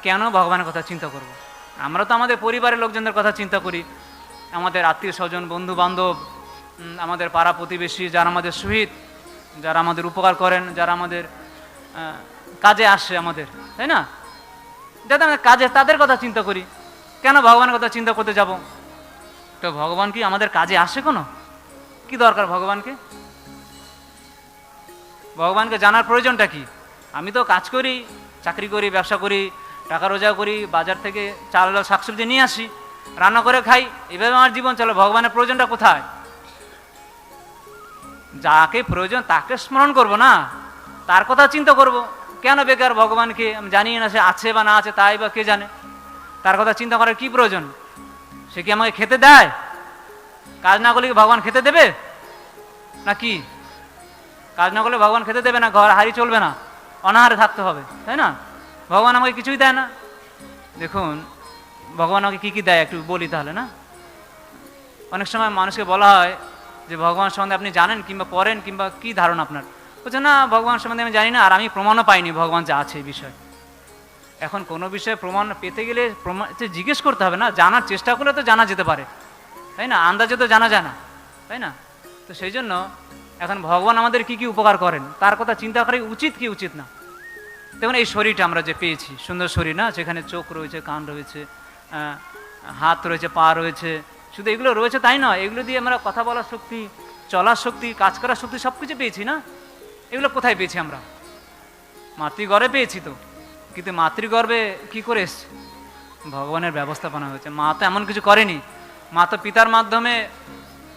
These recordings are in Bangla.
কেন ভগবানের কথা চিন্তা করব? আমরা তো আমাদের পরিবারের লোকজনদের কথা চিন্তা করি, আমাদের আত্মীয় স্বজন, বন্ধু বান্ধব, আমাদের পাড়া প্রতিবেশী, যারা আমাদের শহীদ, যারা আমাদের উপকার করেন, যারা আমাদের কাজে আসে আমাদের, তাই না? যাতে আমাদের কাজে, তাদের কথা চিন্তা করি। কেন ভগবানের কথা চিন্তা করতে যাব? তো ভগবান কি আমাদের কাজে আসে? কোনো কি দরকার ভগবানকে? ভগবানকে জানার প্রয়োজনটা কি? আমি তো কাজ করি, চাকরি করি, ব্যবসা করি, টাকা রোজগার করি, বাজার থেকে চাল ডাল শাকসবজি নিয়ে আসি, রান্না করে খাই, এভাবে আমার জীবন চলে। ভগবানের প্রয়োজনটা কোথায়? যাকে প্রয়োজন তাকে স্মরণ করব না, তার কথা চিন্তা করব। কেন বেকার ভগবানকে? আমি জানি না সে আছে বা না আছে, তাই বা কে জানে। তার কথা চিন্তা করার কি প্রয়োজন? সে কি আমাকে খেতে দেয়? কাজ না করলে কি ভগবান খেতে দেবে? না কি কাজ না করলে ভগবান খেতে দেবে না? ঘর হারি চলবে না, অনাহারে থাকতে হবে, তাই না? ভগবান আমাকে কিছুই দেয় না। দেখুন ভগবান আমাকে কী কী দেয় একটু বলি তাহলে, না? অনেক সময় মানুষকে বলা হয় যে ভগবান সম্বন্ধে আপনি জানেন কিংবা পড়েন কিংবা কী ধারণা আপনার? বলছে না, ভগবান সম্বন্ধে আমি জানি না, আর আমি প্রমাণও পাইনি ভগবান যা আছে এই বিষয়ে। এখন কোনো বিষয়ে প্রমাণ পেতে গেলে প্রমাণ জিজ্ঞেস করতে হবে, না? জানার চেষ্টা করলে তো জানা যেতে পারে, তাই না? আন্দাজে তো জানা যায় না, তাই না? তো সেই জন্য এখন ভগবান আমাদের কি কি উপকার করেন তার কথা চিন্তা করাই উচিত কি উচিত না? দেখুন এই শরীরটা আমরা যে পেয়েছি, সুন্দর শরীর, না? যেখানে চোখ রয়েছে, কান রয়েছে, হাত রয়েছে, পা রয়েছে, শুধু এগুলো রয়েছে তাই নয়, এগুলো দিয়ে আমরা কথা বলার শক্তি, চলার শক্তি, কাজ করার শক্তি সব কিছু পেয়েছি, না? এগুলো কোথায় পেয়েছি আমরা? মাতৃগর্ভে পেয়েছি তো, কিন্তু মাতৃগর্ভে কি করে এসছে? ভগবানের ব্যবস্থাপনা হয়েছে। মা তো এমন কিছু করেনি, মা তো পিতার মাধ্যমে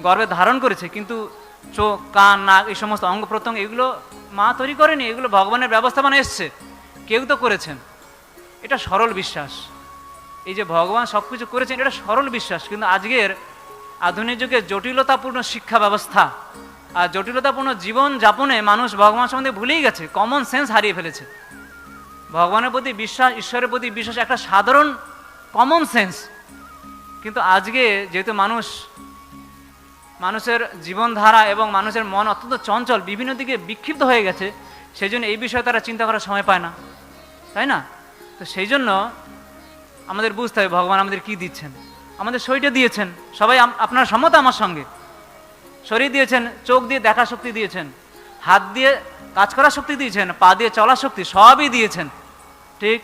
গর্ভে ধারণ করেছে, কিন্তু চোখ, কান, নাক, এই সমস্ত অঙ্গ প্রত্যঙ্গ এগুলো মা তৈরি করেনি, এগুলো ভগবানের ব্যবস্থাপনা এসছে, কেউ তো করেছেন। এটা সরল বিশ্বাস। এই যে ভগবান সব কিছু করেছেন, এটা সরল বিশ্বাস। কিন্তু আজকের আধুনিক যুগে জটিলতাপূর্ণ শিক্ষা ব্যবস্থা আর জটিলতাপূর্ণ জীবন যাপনে মানুষ ভগবান সম্বন্ধে ভুলেই গেছে, কমন সেন্স হারিয়ে ফেলেছে। ভগবানের প্রতি বিশ্বাস, ঈশ্বরের প্রতি বিশ্বাস একটা সাধারণ কমন সেন্স। কিন্তু আজকে যেহেতু মানুষের জীবনধারা এবং মানুষের মন অত্যন্ত চঞ্চল, বিভিন্ন দিকে বিক্ষিপ্ত হয়ে গেছে, সেই জন্য এই বিষয়ে তারা চিন্তা করার সময় পায় না, তাই না? তো সেই জন্য আমাদের বুঝতে হবে ভগবান আমাদের কি দিচ্ছেন। আমাদের শরীরটা দিয়েছেন, সবাই আপনার সম্মত আমার সঙ্গে। শরীর দিয়েছেন, চোখ দিয়ে দেখার শক্তি দিয়েছেন, হাত দিয়ে কাজ করার শক্তি দিয়েছেন, পা দিয়ে চলার শক্তি, সবই দিয়েছেন, ঠিক?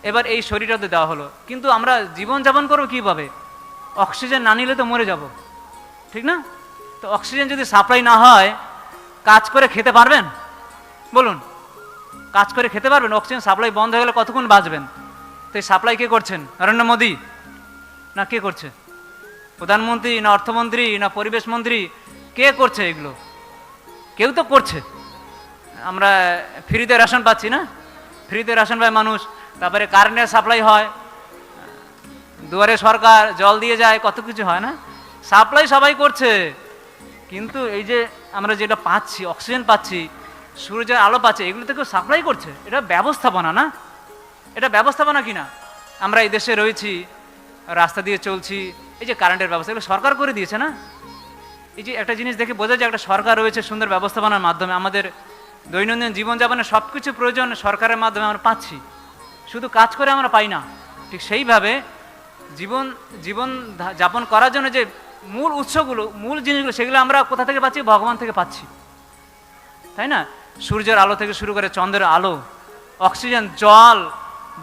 এবার এই শরীরটাতে দেওয়া হলো, কিন্তু আমরা জীবনযাপন করবো কীভাবে? অক্সিজেন না নিলে তো মরে যাব, ঠিক না? তো অক্সিজেন যদি সাপ্লাই না হয়, কাজ করে খেতে পারবেন? বলুন, কাজ করে খেতে পারবেন? অক্সিজেন সাপ্লাই বন্ধ হয়ে গেলে কতক্ষণ বাঁচবেন? তো এই সাপ্লাই কে করছেন? নরেন্দ্র মোদী না কে করছে? প্রধানমন্ত্রী না অর্থমন্ত্রী না পরিবেশ মন্ত্রী? কে করছে এগুলো? কেউ তো করছে। আমরা ফ্রিতে রেশন পাচ্ছি, না? ফ্রিতে রেশন পায় মানুষ, তারপরে কারেন্টের সাপ্লাই হয়, দুয়ারে সরকার জল দিয়ে যায়, কত কিছু হয়, না? সাপ্লাই সবাই করছে, কিন্তু এই যে আমরা যেটা পাচ্ছি, অক্সিজেন পাচ্ছি, সূর্যের আলো পাচ্ছি, এগুলো তো কেউ সাপ্লাই করছে। এটা ব্যবস্থাপনা, না? এটা ব্যবস্থাপনা কি না? আমরা এই দেশে রয়েছি, রাস্তা দিয়ে চলছি, এই যে কারেন্টের ব্যবস্থা, এগুলো সরকার করে দিয়েছে, না? এই যে একটা জিনিস দেখে বোঝা যায় একটা সরকার রয়েছে, সুন্দর ব্যবস্থাপনার মাধ্যমে আমাদের দৈনন্দিন জীবনযাপনে সব কিছু প্রয়োজন সরকারের মাধ্যমে আমরা পাচ্ছি, শুধু কাজ করে আমরা পাই না। ঠিক সেইভাবে জীবন যাপন করার জন্য যে মূল উৎসগুলো, মূল জিনিসগুলো, সেগুলো আমরা কোথা থেকে পাচ্ছি? ভগবান থেকে পাচ্ছি, তাই না? সূর্যের আলো থেকে শুরু করে চন্দ্রের আলো, অক্সিজেন, জল,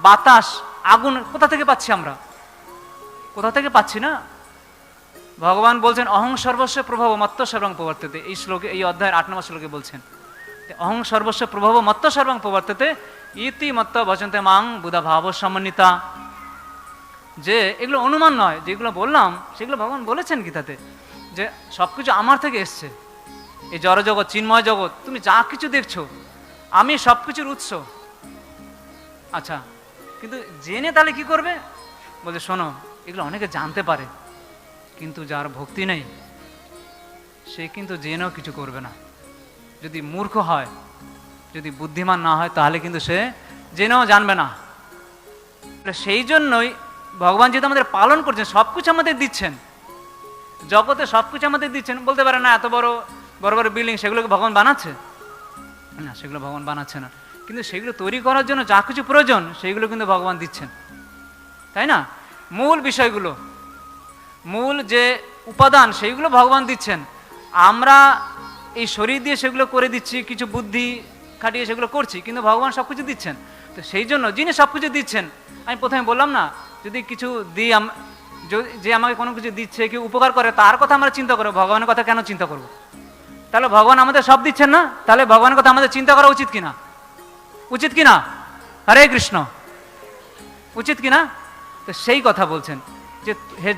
বাতাস, আগুন, কোথা থেকে পাচ্ছি আমরা? কোথা থেকে পাচ্ছি না? ভগবান বলছেন অহং সর্বস্ব প্রভাব মত্ত সর্বং প্রবর্ততে, এই শ্লোকে, এই অধ্যায়ের 8 নম্বর শ্লোকে বলছেন অহং সর্বস্ব প্রভাব মত্ত সর্বং প্রবর্ততে ইতি মত্ত ভজন্তে মাং বুধা ভাব সমন্বিতা। যে এগুলো অনুমান নয়, যেগুলো বললাম সেগুলো ভগবান বলেছেন গীতাতে, যে সব কিছু আমার থেকে এসছে। এই জড়জগৎ, চিন্ময় জগৎ, তুমি যা কিছু দেখছো, আমি সব কিছুর উৎস। আচ্ছা, কিন্তু জেনে তাহলে কি করবে? বলছে শোনো, এগুলো অনেকে জানতে পারে, কিন্তু যার ভক্তি নেই সে কিন্তু জেনেও কিছু করবে না। যদি মূর্খ হয়, যদি বুদ্ধিমান না হয়, তাহলে কিন্তু সে জেনেও জানবে না। সেই জন্যই ভগবান যেহেতু আমাদের পালন করছেন, সব কিছু আমাদের দিচ্ছেন, জগতে সব কিছু আমাদের দিচ্ছেন। বলতে পারে না এত বড় বড় বড় বিল্ডিং, সেগুলোকে ভগবান বানাচ্ছে? না, সেগুলো ভগবান বানাচ্ছে না। কিন্তু সেগুলো তৈরি করার জন্য যা কিছু প্রয়োজন সেইগুলো কিন্তু ভগবান দিচ্ছেন, তাই না? মূল বিষয়গুলো, মূল যে উপাদান সেইগুলো ভগবান দিচ্ছেন। আমরা এই শরীর দিয়ে সেগুলো করে দিচ্ছি, কিছু বুদ্ধি খাটিয়ে সেগুলো করছি, কিন্তু ভগবান সব কিছু দিচ্ছেন। তো সেই জন্য যিনি সব কিছু দিচ্ছেন, আমি প্রথমে বললাম না, যদি কিছু দিই, যে আমাকে কোনো কিছু দিচ্ছে, কেউ উপকার করে, তার কথা আমরা চিন্তা করবো, ভগবানের কথা কেন চিন্তা করব? তাহলে ভগবান আমাদের সব দিচ্ছেন না, তাহলে ভগবানের কথা আমাদের চিন্তা করা উচিত কিনা? উচিত কিনা? হরে কৃষ্ণ, উচিত কিনা? তো সেই কথা বলছেন যে হে